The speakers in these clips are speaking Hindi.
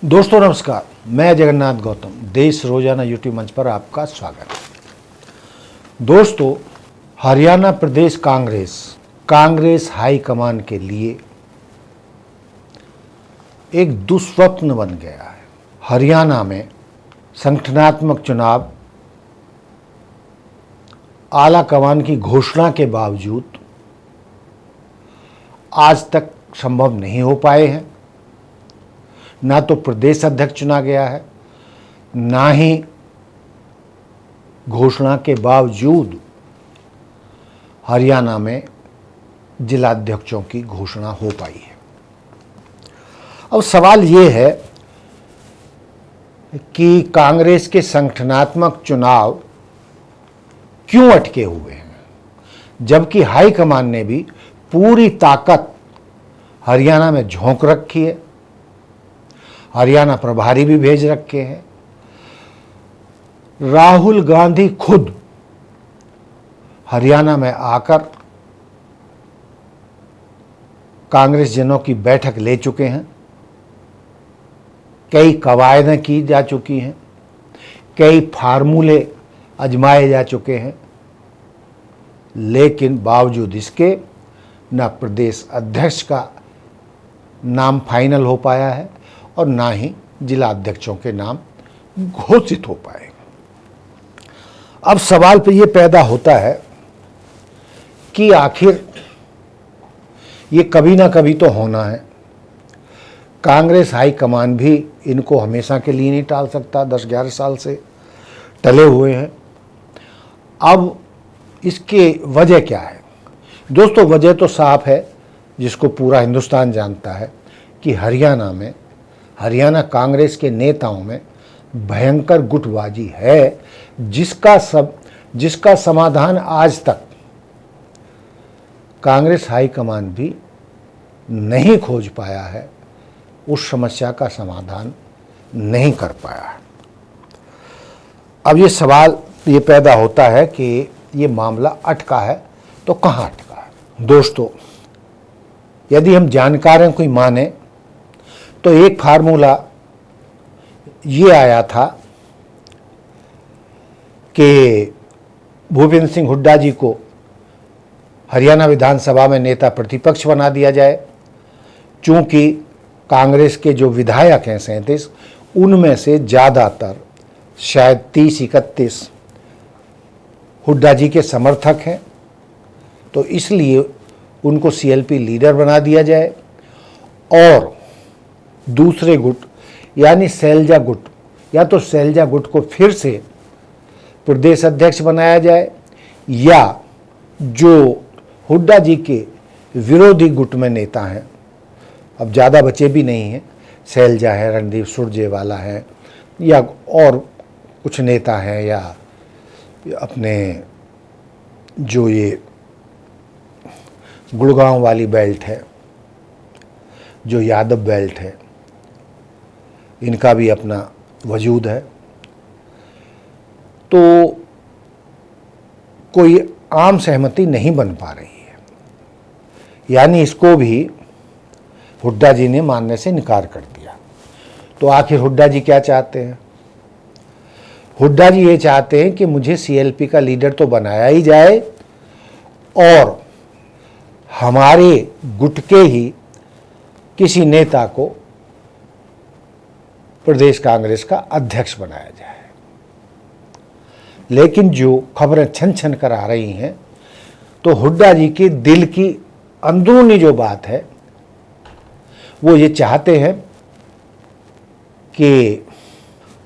दोस्तों नमस्कार, मैं जगन्नाथ गौतम देश रोजाना यूट्यूब मंच पर आपका स्वागत है। दोस्तों, हरियाणा प्रदेश कांग्रेस हाईकमान के लिए एक दुस्वप्न बन गया है। हरियाणा में संगठनात्मक चुनाव आला कमान की घोषणा के बावजूद आज तक संभव नहीं हो पाए हैं। ना तो प्रदेश अध्यक्ष चुना गया है, ना ही घोषणा के बावजूद हरियाणा में जिलाध्यक्षों की घोषणा हो पाई है। अब सवाल ये है कि कांग्रेस के संगठनात्मक चुनाव क्यों अटके हुए हैं, जबकि हाईकमान ने भी पूरी ताकत हरियाणा में झोंक रखी है। हरियाणा प्रभारी भी भेज रखे हैं। राहुल गांधी खुद हरियाणा में आकर कांग्रेस जनों की बैठक ले चुके हैं। कई कवायदें की जा चुकी हैं, कई फार्मूले आजमाए जा चुके हैं, लेकिन बावजूद इसके न प्रदेश अध्यक्ष का नाम फाइनल हो पाया है और ना ही जिला अध्यक्षों के नाम घोषित हो पाए। अब सवाल पे ये पैदा होता है कि आखिर ये कभी ना कभी तो होना है। कांग्रेस हाईकमान भी इनको हमेशा के लिए नहीं टाल सकता। 10-11 साल से टले हुए हैं। अब इसके वजह क्या है? दोस्तों, वजह तो साफ है, जिसको पूरा हिंदुस्तान जानता है कि हरियाणा कांग्रेस के नेताओं में भयंकर गुटबाजी है, जिसका समाधान आज तक कांग्रेस हाईकमान भी नहीं खोज पाया है। उस समस्या का समाधान नहीं कर पाया है। अब ये सवाल ये पैदा होता है कि ये मामला अटका है तो कहाँ अटका है। दोस्तों, यदि हम जानकारों को माने तो एक फार्मूला ये आया था कि भूपेंद्र सिंह हुड्डा जी को हरियाणा विधानसभा में नेता प्रतिपक्ष बना दिया जाए। चूंकि कांग्रेस के जो विधायक हैं 37, उनमें से ज़्यादातर शायद 30-31 हुड्डा जी के समर्थक हैं, तो इसलिए उनको सीएलपी लीडर बना दिया जाए और दूसरे गुट यानी सैलजा गुट, या तो सैलजा गुट को फिर से प्रदेश अध्यक्ष बनाया जाए, या जो हुड्डा जी के विरोधी गुट में नेता हैं, अब ज़्यादा बचे भी नहीं हैं, सैलजा है, रणदीप सुरजेवाला है, या और कुछ नेता हैं, या अपने जो ये गुड़गांव वाली बेल्ट है, जो यादव बेल्ट है, इनका भी अपना वजूद है। तो कोई आम सहमति नहीं बन पा रही है, यानी इसको भी हुड्डा जी ने मानने से इनकार कर दिया। तो आखिर हुड्डा जी क्या चाहते हैं? हुड्डा जी ये चाहते हैं कि मुझे सीएलपी का लीडर तो बनाया ही जाए और हमारे गुट के ही किसी नेता को प्रदेश कांग्रेस का अध्यक्ष बनाया जाए। लेकिन जो खबरें छन छन कर आ रही हैं, तो हुड्डा जी के दिल की अंदरूनी जो बात है, वो ये चाहते हैं कि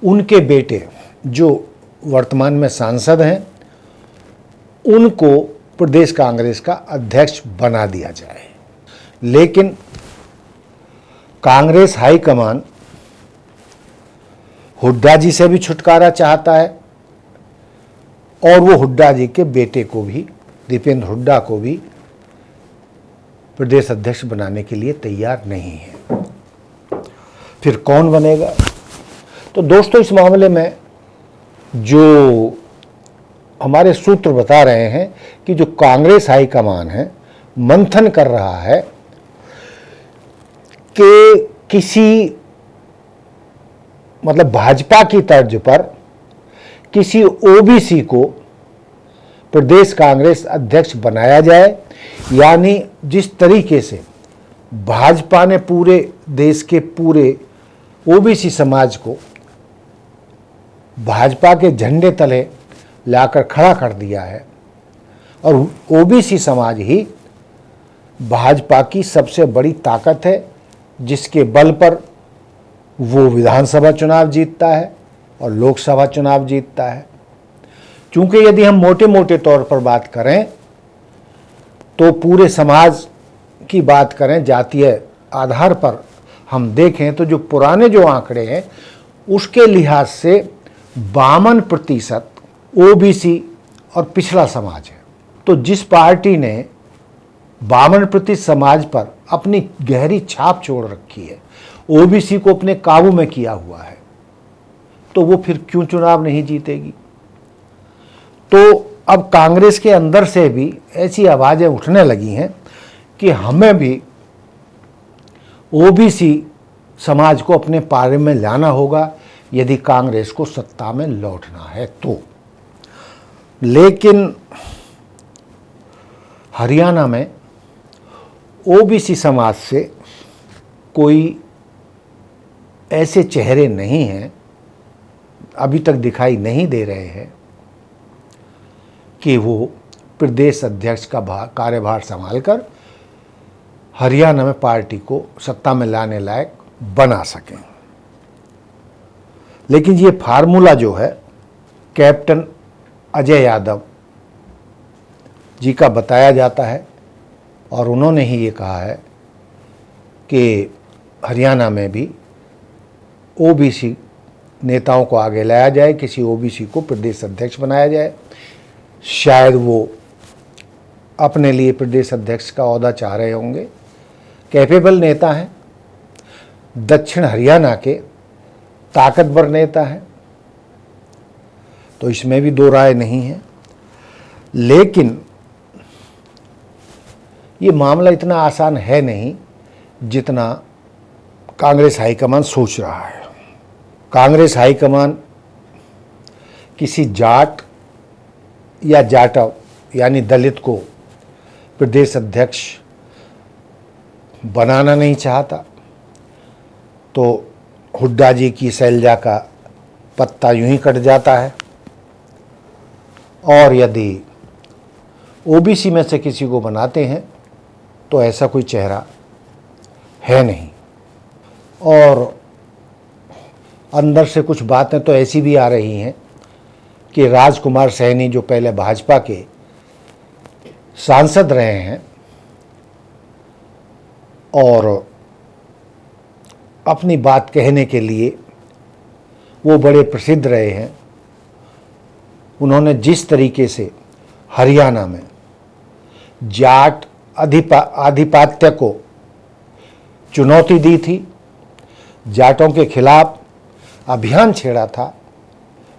उनके बेटे जो वर्तमान में सांसद हैं, उनको प्रदेश कांग्रेस का अध्यक्ष बना दिया जाए। लेकिन कांग्रेस हाईकमान हुड्डा जी से भी छुटकारा चाहता है और वो हुड्डा जी के बेटे को भी, दीपेंद्र हुड्डा को भी प्रदेश अध्यक्ष बनाने के लिए तैयार नहीं है। फिर कौन बनेगा? तो दोस्तों, इस मामले में जो हमारे सूत्र बता रहे हैं कि जो कांग्रेस हाईकमान है मंथन कर रहा है कि किसी मतलब भाजपा की तर्ज पर किसी ओबीसी को प्रदेश कांग्रेस अध्यक्ष बनाया जाए, यानी जिस तरीके से भाजपा ने पूरे देश के पूरे ओबीसी समाज को भाजपा के झंडे तले लाकर खड़ा कर दिया है, और ओबीसी समाज ही भाजपा की सबसे बड़ी ताकत है, जिसके बल पर वो विधानसभा चुनाव जीतता है और लोकसभा चुनाव जीतता है। क्योंकि यदि हम मोटे मोटे तौर पर बात करें तो पूरे समाज की बात करें, जातीय आधार पर हम देखें तो जो पुराने जो आंकड़े हैं उसके लिहाज से 52% ओबीसी और पिछड़ा समाज है। तो जिस पार्टी ने 52% समाज पर अपनी गहरी छाप छोड़ रखी है, ओबीसी को अपने काबू में किया हुआ है, तो वो फिर क्यों चुनाव नहीं जीतेगी। तो अब कांग्रेस के अंदर से भी ऐसी आवाज़ें उठने लगी हैं कि हमें भी ओबीसी समाज को अपने पाले में लाना होगा यदि कांग्रेस को सत्ता में लौटना है तो। लेकिन हरियाणा में ओबीसी समाज से कोई ऐसे चेहरे नहीं हैं, अभी तक दिखाई नहीं दे रहे हैं कि वो प्रदेश अध्यक्ष का कार्यभार संभालकर हरियाणा में पार्टी को सत्ता में लाने लायक बना सकें। लेकिन ये फार्मूला जो है कैप्टन अजय यादव जी का बताया जाता है, और उन्होंने ही ये कहा है कि हरियाणा में भी ओबीसी नेताओं को आगे लाया जाए, किसी ओबीसी को प्रदेश अध्यक्ष बनाया जाए। शायद वो अपने लिए प्रदेश अध्यक्ष का ओहदा चाह रहे होंगे। कैपेबल नेता हैं, दक्षिण हरियाणा के ताकतवर नेता हैं, तो इसमें भी दो राय नहीं है। लेकिन ये मामला इतना आसान है नहीं जितना कांग्रेस हाईकमान सोच रहा है। कांग्रेस हाईकमान किसी जाट या जाटव यानी दलित को प्रदेश अध्यक्ष बनाना नहीं चाहता, तो हुड्डा जी की शैलजा का पत्ता यूं ही कट जाता है। और यदि ओबीसी में से किसी को बनाते हैं तो ऐसा कोई चेहरा है नहीं। और अंदर से कुछ बातें तो ऐसी भी आ रही हैं कि राजकुमार सैनी जो पहले भाजपा के सांसद रहे हैं और अपनी बात कहने के लिए वो बड़े प्रसिद्ध रहे हैं, उन्होंने जिस तरीके से हरियाणा में जाट आधिपत्य को चुनौती दी थी, जाटों के खिलाफ अभियान छेड़ा था,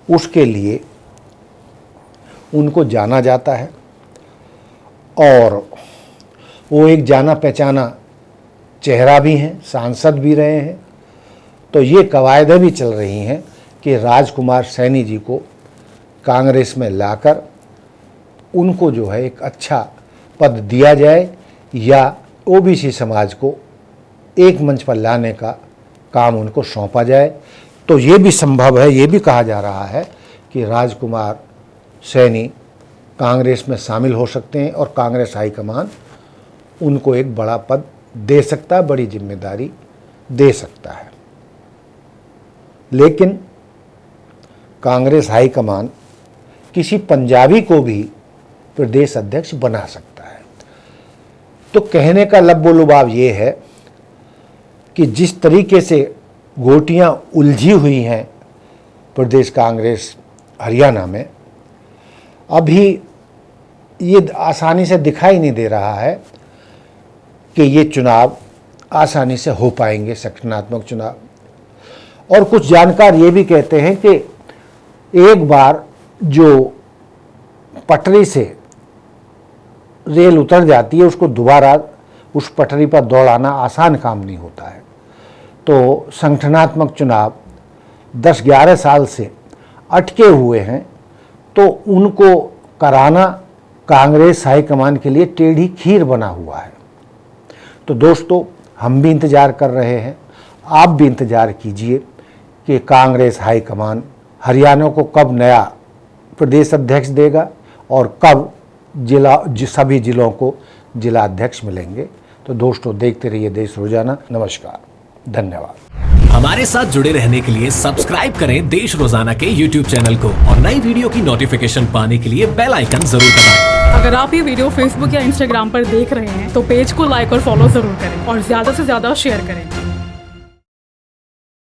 उसके लिए उनको जाना जाता है और वो एक जाना पहचाना चेहरा भी हैं, सांसद भी रहे हैं। तो ये कवायदें भी चल रही हैं कि राजकुमार सैनी जी को कांग्रेस में लाकर उनको जो है एक अच्छा पद दिया जाए या ओबीसी समाज को एक मंच पर लाने का काम उनको सौंपा जाए। तो ये भी संभव है, ये भी कहा जा रहा है कि राजकुमार सैनी कांग्रेस में शामिल हो सकते हैं और कांग्रेस हाईकमान उनको एक बड़ा पद दे सकता है, बड़ी जिम्मेदारी दे सकता है। लेकिन कांग्रेस हाईकमान किसी पंजाबी को भी प्रदेश अध्यक्ष बना सकता है। तो कहने का लब्बो-लुबाब ये है कि जिस तरीके से गोटियां उलझी हुई हैं प्रदेश कांग्रेस हरियाणा में, अभी ये आसानी से दिखाई नहीं दे रहा है कि ये चुनाव आसानी से हो पाएंगे, संगठनात्मक चुनाव। और कुछ जानकार ये भी कहते हैं कि एक बार जो पटरी से रेल उतर जाती है उसको दोबारा उस पटरी पर दौड़ाना आसान काम नहीं होता है। तो संगठनात्मक चुनाव 10-11 साल से अटके हुए हैं, तो उनको कराना कांग्रेस हाईकमान के लिए टेढ़ी खीर बना हुआ है। तो दोस्तों, हम भी इंतज़ार कर रहे हैं, आप भी इंतज़ार कीजिए कि कांग्रेस हाईकमान हरियाणा को कब नया प्रदेश अध्यक्ष देगा और कब सभी जिलों को जिला अध्यक्ष मिलेंगे। तो दोस्तों, देखते रहिए देश रोजाना। नमस्कार, धन्यवाद। हमारे साथ जुड़े रहने के लिए सब्सक्राइब करें देश रोजाना के YouTube चैनल को और नई वीडियो की नोटिफिकेशन पाने के लिए बेल आइकन जरूर दबाएं। अगर आप ये वीडियो Facebook या Instagram पर देख रहे हैं तो पेज को लाइक और फॉलो जरूर करें और ज्यादा से ज्यादा शेयर करें।